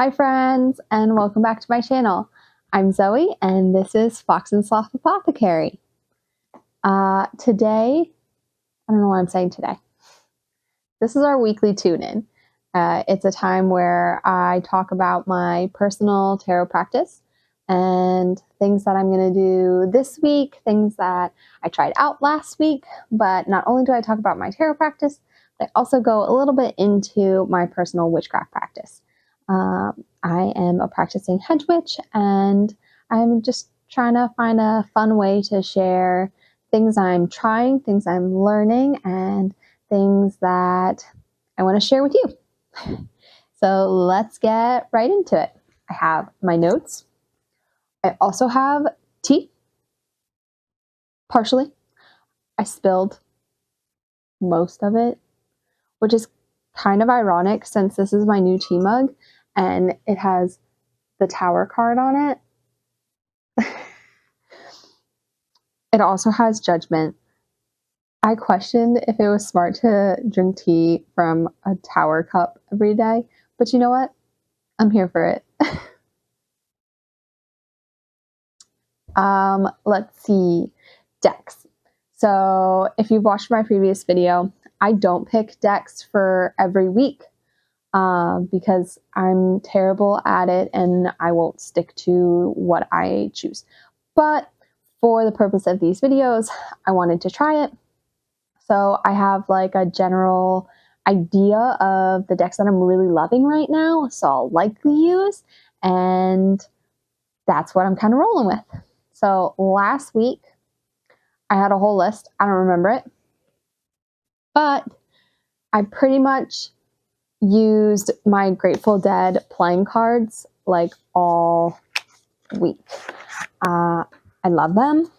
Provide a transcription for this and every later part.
Hi friends, and welcome back to my channel. I'm Zoe, and this is Fox and Sloth Apothecary. Today, I don't know what I'm saying today. This is our weekly tune-in. It's a time where I talk about my personal tarot practice and things that I'm going to do this week, things that I tried out last week. But not only do I talk about my tarot practice, I also go a little bit into my personal witchcraft practice. I am a practicing hedge witch, and I'm just trying to find a fun way to share things I'm trying, things I'm learning, and things that I want to share with you. So let's get right into it. I have my notes. I also have tea, partially. I spilled most of it, which is kind of ironic since this is my new tea mug and it has the Tower card on it. It also has Judgment. I questioned if it was smart to drink tea from a Tower cup every day, but you know what? I'm here for it. Let's see. Decks. So if you've watched my previous video, I don't pick decks for every week because I'm terrible at it and I won't stick to what I choose. But for the purpose of these videos, I wanted to try it. So I have like a general idea of the decks that I'm really loving right now, so I'll likely use, and that's what I'm kind of rolling with. So last week, I had a whole list. I don't remember it, but I pretty much used my Grateful Dead playing cards like all week. I love them.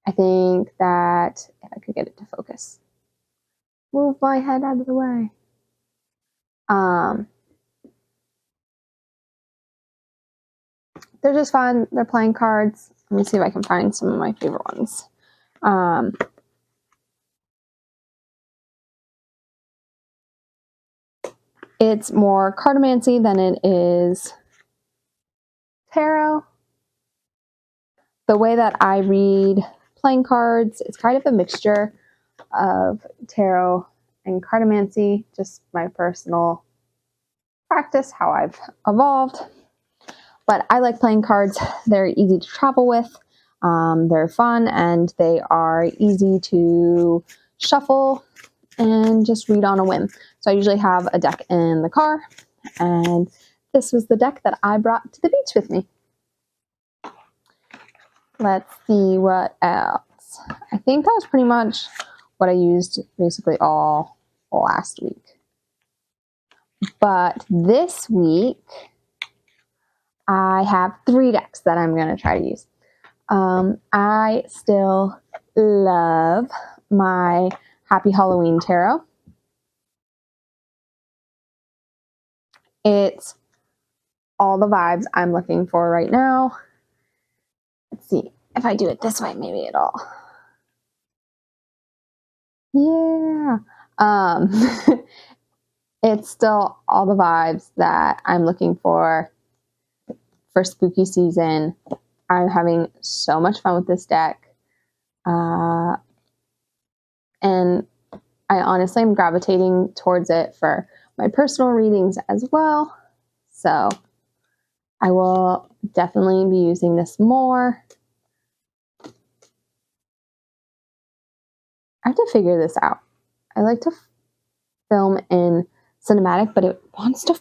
I think that if I could get it to focus, move my head out of the way. They're just fun. They're playing cards. Let me see if I can find some of my favorite ones. It's more cartomancy than it is tarot. The way that I read playing cards, it's kind of a mixture of tarot and cartomancy, just my personal practice, how I've evolved. But I like playing cards. They're easy to travel with. They're fun, and they are easy to shuffle and just read on a whim. So I usually have a deck in the car, and this was the deck that I brought to the beach with me. Let's see what else. I think that was pretty much what I used basically all last week. But this week, I have 3 decks that I'm going to try to use. I still love my Happy Halloween Tarot. It's all the vibes I'm looking for right now. Let's see. If I do it this way, maybe it'll... Yeah. It's still all the vibes that I'm looking for spooky season. I'm having so much fun with this deck. And I honestly am gravitating towards it for my personal readings as well. So I will definitely be using this more. I have to figure this out. I like to film in cinematic, but it wants to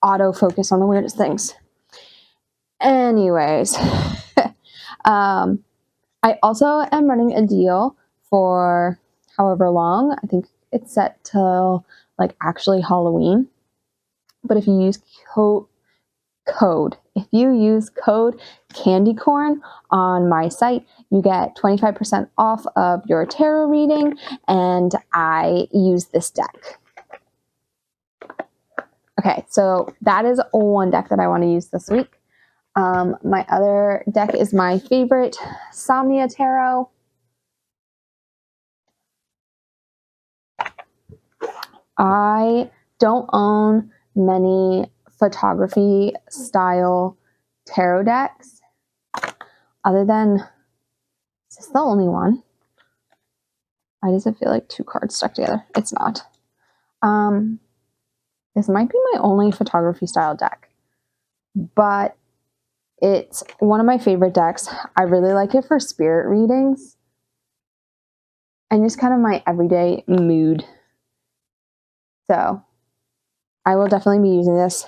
autofocus on the weirdest things. Anyways, I also am running a deal for however long. I think it's set till like actually Halloween. But if you use code Candy Corn on my site, you get 25% off of your tarot reading, and I use this deck. Okay, so that is one deck that I want to use this week. My other deck is my favorite, Somnia Tarot. I don't own many photography style tarot decks. Other than, is this the only one? Why does it feel like 2 cards stuck together? It's not. This might be my only photography style deck, but it's one of my favorite decks. I really like it for spirit readings and just kind of my everyday mood. So I will definitely be using this.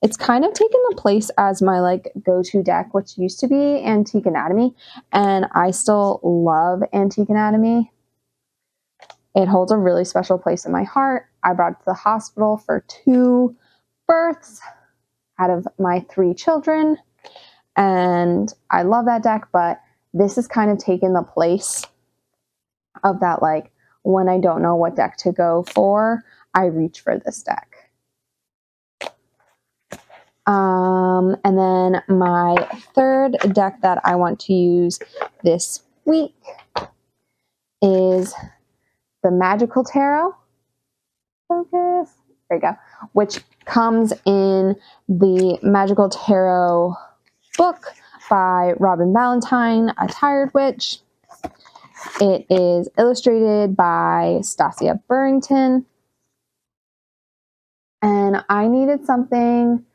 It's kind of taken the place as my like go-to deck, which used to be Antique Anatomy, and I still love Antique Anatomy. It holds a really special place in my heart. I brought it to the hospital for 2 births out of my 3 children, and I love that deck, but this has kind of taken the place of that, like, when I don't know what deck to go for, I reach for this deck. And then my third deck that I want to use this week is the Magickal Tarot. Focus. There you go. Which comes in the Magickal Tarot book by Robin Valentine, A Tired Witch. It is illustrated by Stasia Burrington. And I needed something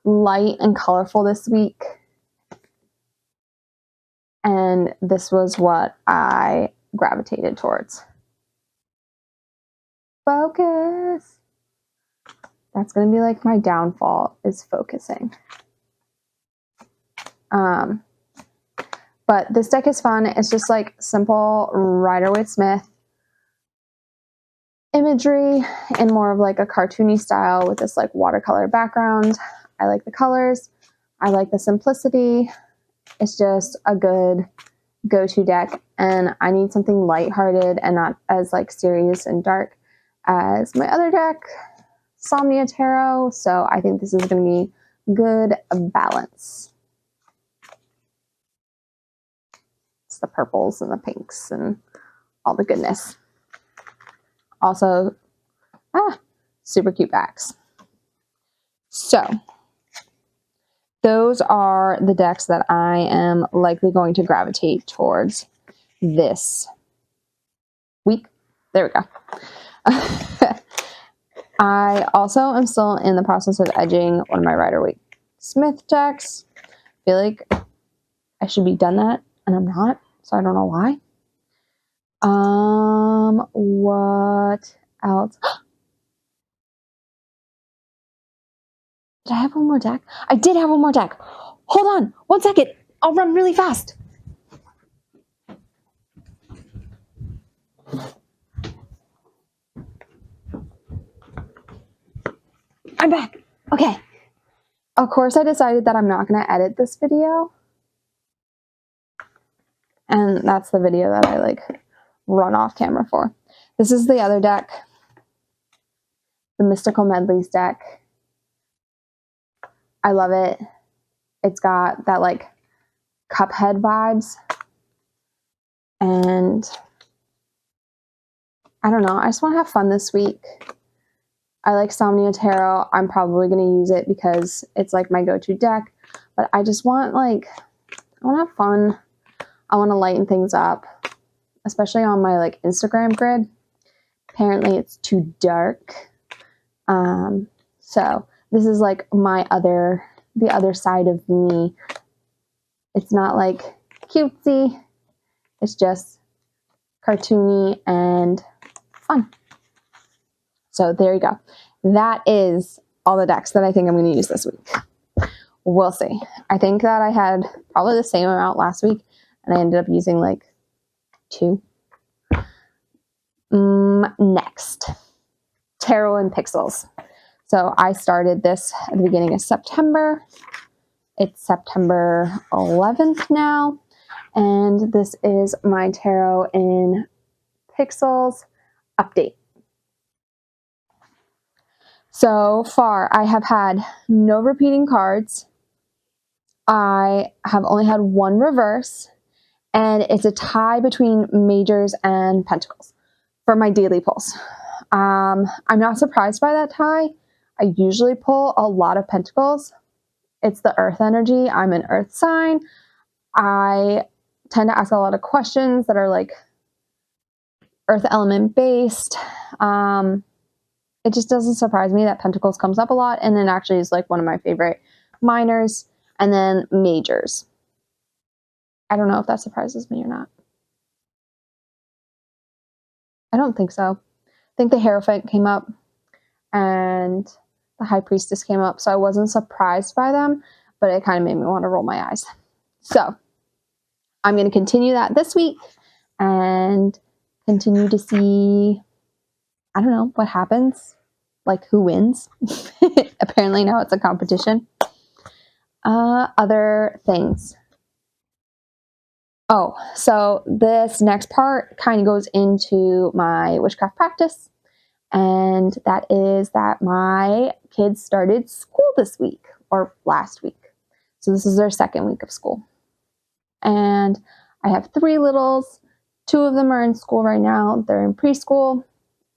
light and colorful this week. And this was what I gravitated towards. Focus. That's going to be like my downfall, is focusing. But this deck is fun. It's just like simple Rider-Waite-Smith imagery in more of like a cartoony style with this like watercolor background. I like the colors. I like the simplicity. It's just a good go-to deck, and I need something lighthearted and not as like serious and dark as my other deck, Somnia Tarot. So I think this is going to be good balance. It's the purples and the pinks and all the goodness. Also, super cute backs. So those are the decks that I am likely going to gravitate towards this week. There we go. I also am still in the process of edging one of my Rider-Waite-Smith decks. I feel like I should be done that, and I'm not, so I don't know why. What else? Did I have one more deck? I did have one more deck. Hold on 1 second. I'll run really fast. I'm back. Okay. Of course, I decided that I'm not going to edit this video. And that's the video that I like run off camera for. This is the other deck. The Mystical Medleys deck. I love it. It's got that like Cuphead vibes. And I don't know. I just want to have fun this week. I like Somnia Tarot. I'm probably going to use it because it's like my go-to deck. But I just want I want to have fun. I want to lighten things up. Especially on my like Instagram grid. Apparently it's too dark. So this is like the other side of me. It's not like cutesy. It's just cartoony and fun. So there you go. That is all the decks that I think I'm going to use this week. We'll see. I think that I had probably the same amount last week, and I ended up using like 2. Next, Tarot and Pixels. So I started this at the beginning of September. It's September 11th now, and this is my Tarot in Pixels update. So far, I have had no repeating cards. I have only had 1 reverse, and it's a tie between Majors and Pentacles for my daily pulse. I'm not surprised by that tie. I usually pull a lot of Pentacles. It's the earth energy. I'm an earth sign. I tend to ask a lot of questions that are like earth element based. It just doesn't surprise me that Pentacles comes up a lot, and it actually is like one of my favorite minors, and then majors. I don't know if that surprises me or not. I don't think so. I think the Hierophant came up and the High Priestess came up, so I wasn't surprised by them, but it kind of made me want to roll my eyes. So I'm going to continue that this week and continue to see, I don't know, what happens, like who wins. Apparently now it's a competition. Other things. Oh, so this next part kind of goes into my witchcraft practice, and that is that my kids started school this week, or last week. So this is their second week of school. And I have 3 littles. 2 of them are in school right now. They're in preschool.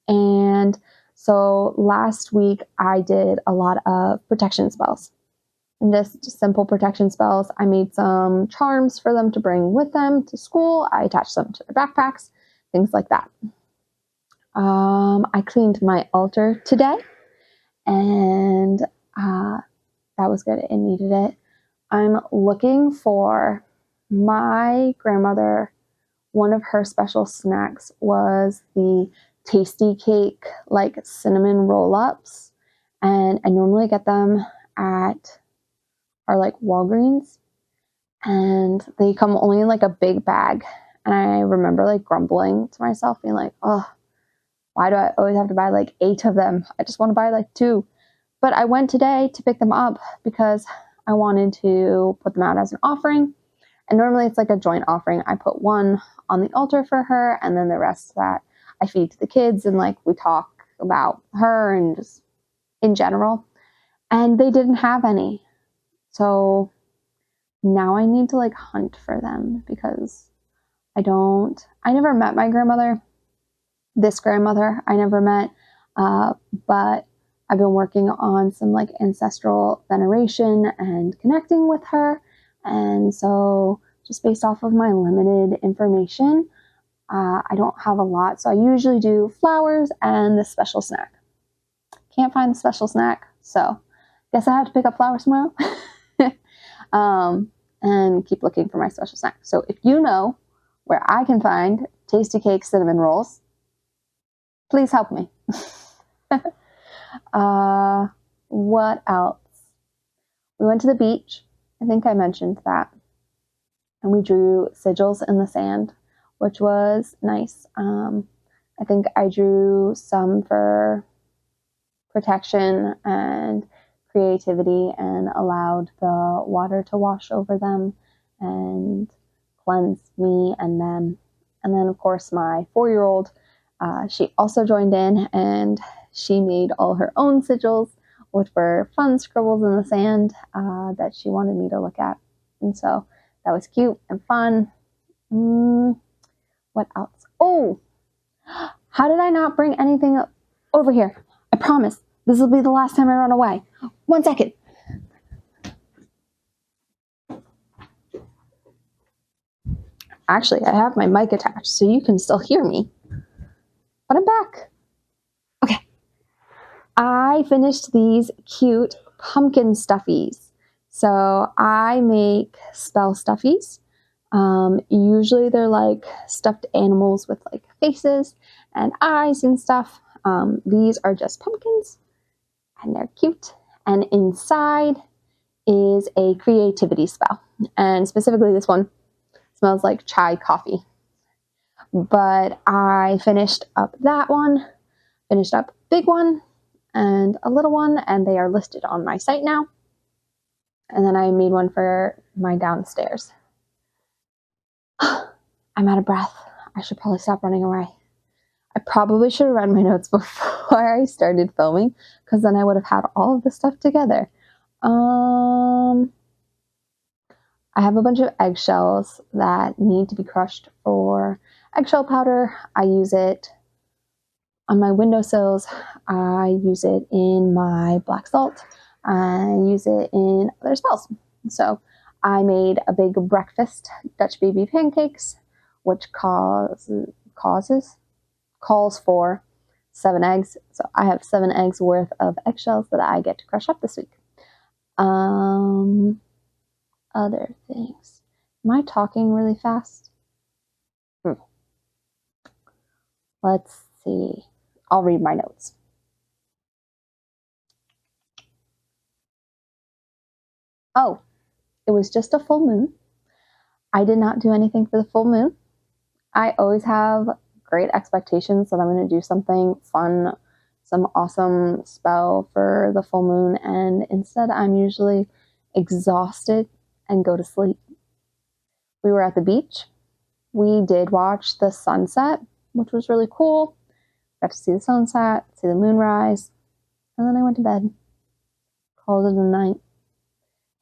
And so last week I did a lot of protection spells. And just simple protection spells. I made some charms for them to bring with them to school. I attached them to their backpacks, things like that. I cleaned my altar today, and that was good. It needed it. I'm looking for my grandmother. One of her special snacks was the Tasty Cake, like cinnamon roll-ups, and I normally get them at our like Walgreens, and they come only in like a big bag. And I remember like grumbling to myself, being like, oh, why do I always have to buy like 8 of them? I just want to buy like 2. But I went today to pick them up because I wanted to put them out as an offering. And normally it's like a joint offering. I put one on the altar for her, and then the rest that I feed to the kids, and like we talk about her and just in general. And they didn't have any. So now I need to like hunt for them, because I never met my grandmother. This grandmother I never met, but I've been working on some like ancestral veneration and connecting with her. And so just based off of my limited information, I don't have a lot. So I usually do flowers and the special snack. Can't find the special snack, so guess I have to pick up flowers tomorrow. And keep looking for my special snack. So if you know where I can find Tasty Cake cinnamon rolls, please help me. What else? We went to the beach. I think I mentioned that. And we drew sigils in the sand, which was nice. I think I drew some for protection and creativity, and allowed the water to wash over them and cleanse me and them. And then, of course, my 4-year-old, she also joined in, and she made all her own sigils, which were fun scribbles in the sand that she wanted me to look at. And so that was cute and fun. What else? Oh, how did I not bring anything over here? I promise this will be the last time I run away. 1 second. Actually, I have my mic attached, so you can still hear me. But I'm back. Okay. I finished these cute pumpkin stuffies. So I make spell stuffies. Usually they're like stuffed animals with like faces and eyes and stuff. These are just pumpkins, and they're cute. And inside is a creativity spell. And specifically this one smells like chai coffee. But I finished up that one, finished up a big one and a little one, and they are listed on my site now. And then I made one for my downstairs. I'm out of breath. I should probably stop running away. I probably should have read my notes before I started filming, because then I would have had all of the stuff together. I have a bunch of eggshells that need to be crushed for eggshell powder. I use it on my windowsills. I use it in my black salt. I use it in other spells. So I made a big breakfast Dutch baby pancakes, which calls for 7 eggs. So I have 7 eggs worth of eggshells that I get to crush up this week. Other things. Am I talking really fast? Let's see. I'll read my notes. Oh, it was just a full moon. I did not do anything for the full moon. I always have great expectations that I'm going to do something fun, some awesome spell for the full moon, and instead I'm usually exhausted and go to sleep. We were at the beach. We did watch the sunset, which was really cool. Got to see the sunset, see the moonrise, and then I went to bed. Called it a night.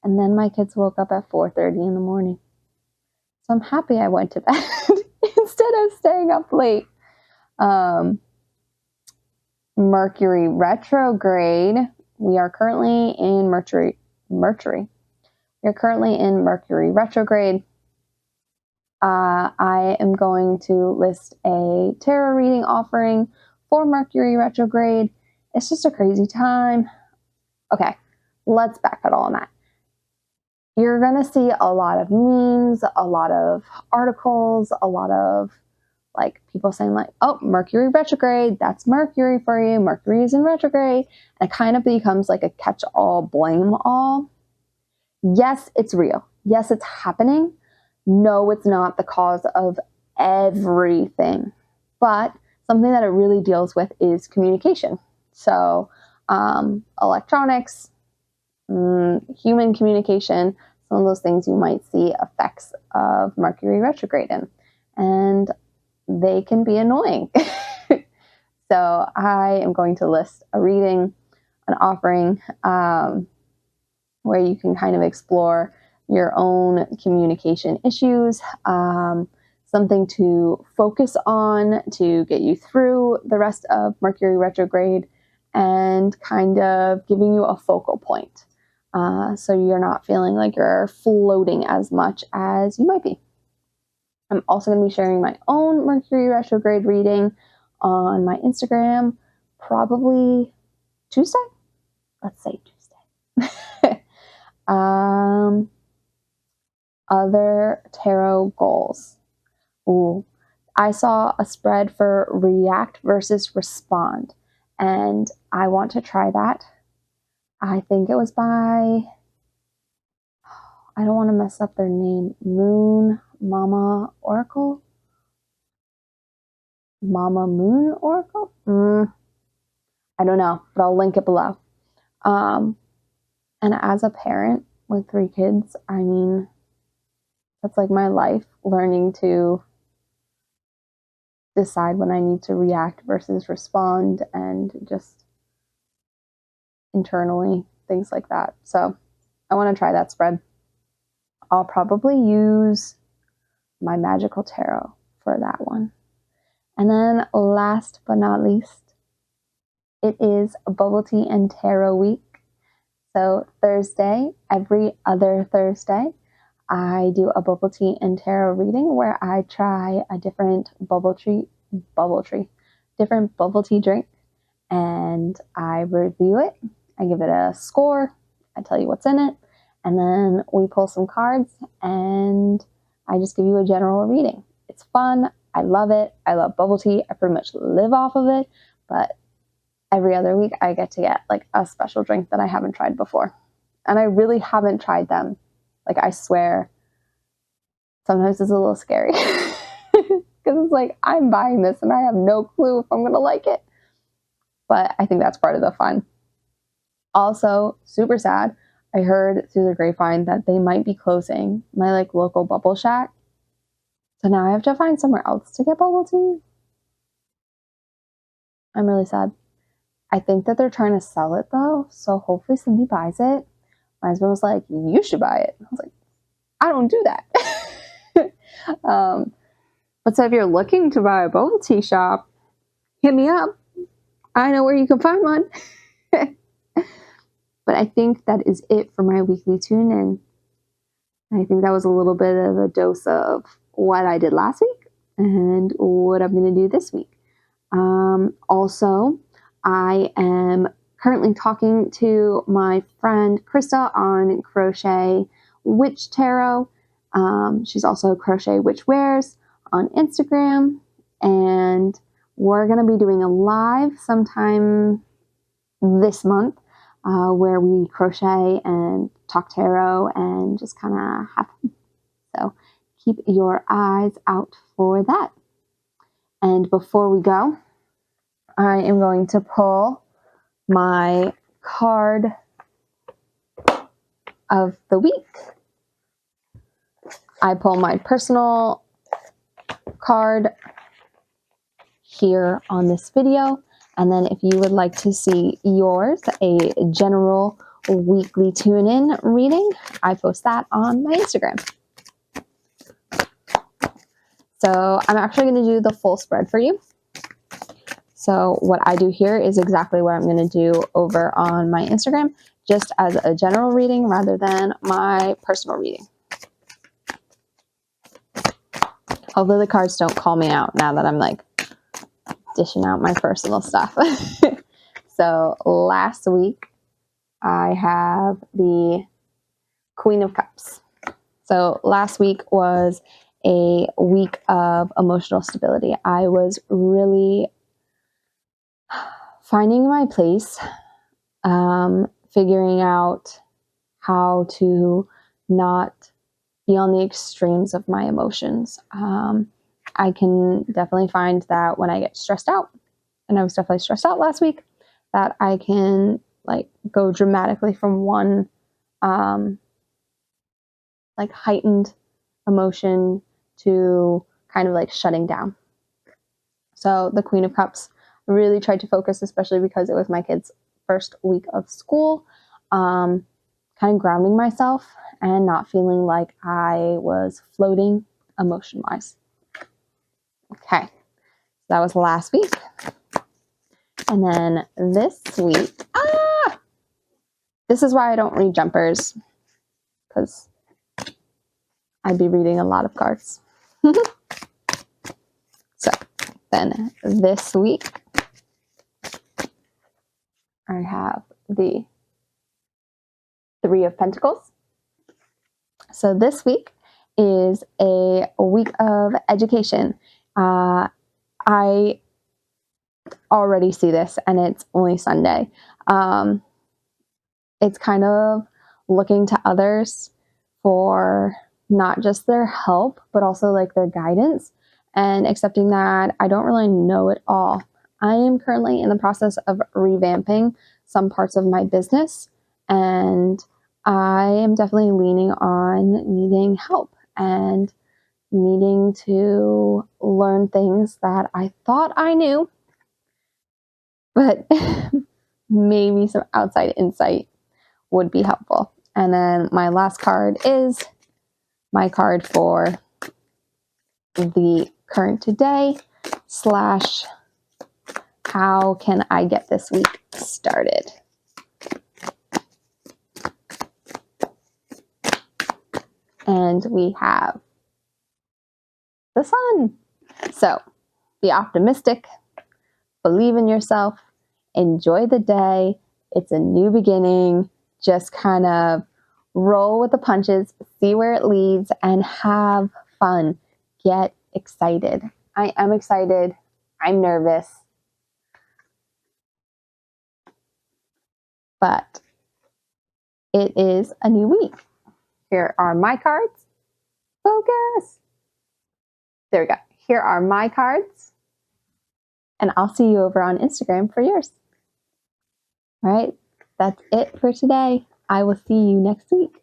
And then my kids woke up at 4:30 in the morning. So I'm happy I went to bed instead of staying up late. Mercury Retrograde. We are currently in Mercury. We are currently in Mercury Retrograde. I am going to list a tarot reading offering for Mercury Retrograde. It's just a crazy time. Okay, let's backpedal on that. You're going to see a lot of memes, a lot of articles, a lot of like people saying like, oh, Mercury retrograde, that's Mercury for you. Mercury is in retrograde. And it kind of becomes like a catch-all, blame-all. Yes, it's real. Yes, it's happening. No, it's not the cause of everything. But something that it really deals with is communication. So electronics, human communication, some of those things you might see effects of Mercury retrograde in. And they can be annoying. So I am going to list a reading, an offering, where you can kind of explore your own communication issues, something to focus on to get you through the rest of Mercury retrograde, and kind of giving you a focal point. So you're not feeling like you're floating as much as you might be. I'm also going to be sharing my own Mercury retrograde reading on my Instagram, probably Tuesday. Let's say Tuesday. Other tarot goals. Ooh, I saw a spread for react versus respond, and I want to try that. I think it was by, I don't want to mess up their name, Moonmamaoracle? Mama Moon Oracle? I don't know, but I'll link it below. And as a parent with 3 kids, I mean, that's like my life, learning to decide when I need to react versus respond, and just internally, things like that. So I want to try that spread. I'll probably use my Magickal Tarot for that one. And then last but not least, it is a bubble tea and tarot week. So Thursday, every other Thursday, I do a bubble tea and tarot reading where I try a different different bubble tea drink, and I review it. I give it a score. I tell you what's in it, and then we pull some cards, and I just give you a general reading. It's fun. I love it. I love bubble tea. I pretty much live off of it, but every other week I get to get like a special drink that I haven't tried before. And I really haven't tried them. Like, I swear, sometimes it's a little scary because it's like, I'm buying this and I have no clue if I'm going to like it. But I think that's part of the fun. Also, super sad, I heard through the grapevine that they might be closing my like local bubble shack. So now I have to find somewhere else to get bubble tea. I'm really sad. I think that they're trying to sell it though, so hopefully somebody buys it. My husband was like, you should buy it. I was like, I don't do that. But so if you're looking to buy a bubble tea shop, hit me up. I know where you can find one. But I think that is it for my weekly tune-in. I think that was a little bit of a dose of what I did last week and what I'm going to do this week. Also, I am currently talking to my friend Krista on Crochet Witch Tarot. She's also Crochet Witch Wears on Instagram, and we're going to be doing a live sometime this month where we crochet and talk tarot and just kind of have fun. So keep your eyes out for that. And before we go, I am going to pull my card of the week. I pull my personal card here on this video. And then if you would like to see yours, a general weekly tune-in reading, I post that on my Instagram. So I'm actually going to do the full spread for you. So what I do here is exactly what I'm going to do over on my Instagram, just as a general reading rather than my personal reading. Hopefully the cards don't call me out now that I'm like dishing out my personal stuff. So last week I have the Queen of Cups. So last week was a week of emotional stability. I was really finding my place, figuring out how to not be on the extremes of my emotions. I can definitely find that when I get stressed out, and I was definitely stressed out last week, that I can like go dramatically from one like heightened emotion to kind of like shutting down. So the Queen of Cups, really tried to focus, especially because it was my kids' first week of school, kind of grounding myself and not feeling like I was floating emotion-wise. Okay, that was last week. And then this week, this is why I don't read jumpers, because I'd be reading a lot of cards. So then this week, I have the Three of Pentacles. So this week is a week of education. I already see this, and it's only Sunday. It's kind of looking to others for not just their help, but also like their guidance, and accepting that I don't really know it all. I am currently in the process of revamping some parts of my business, and I am definitely leaning on needing help and needing to learn things that I thought I knew, but maybe some outside insight would be helpful. And then my last card is my card for the current today / how can I get this week started. And we have the Sun. So be optimistic, believe in yourself, enjoy the day. It's a new beginning. Just kind of roll with the punches, see where it leads, and have fun. Get excited. I am excited. I'm nervous. But it is a new week. Here are my cards. Focus. There we go. Here are my cards. And I'll see you over on Instagram for yours. All right. That's it for today. I will see you next week.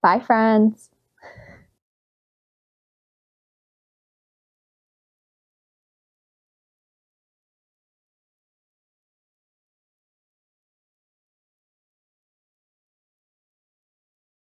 Bye, friends.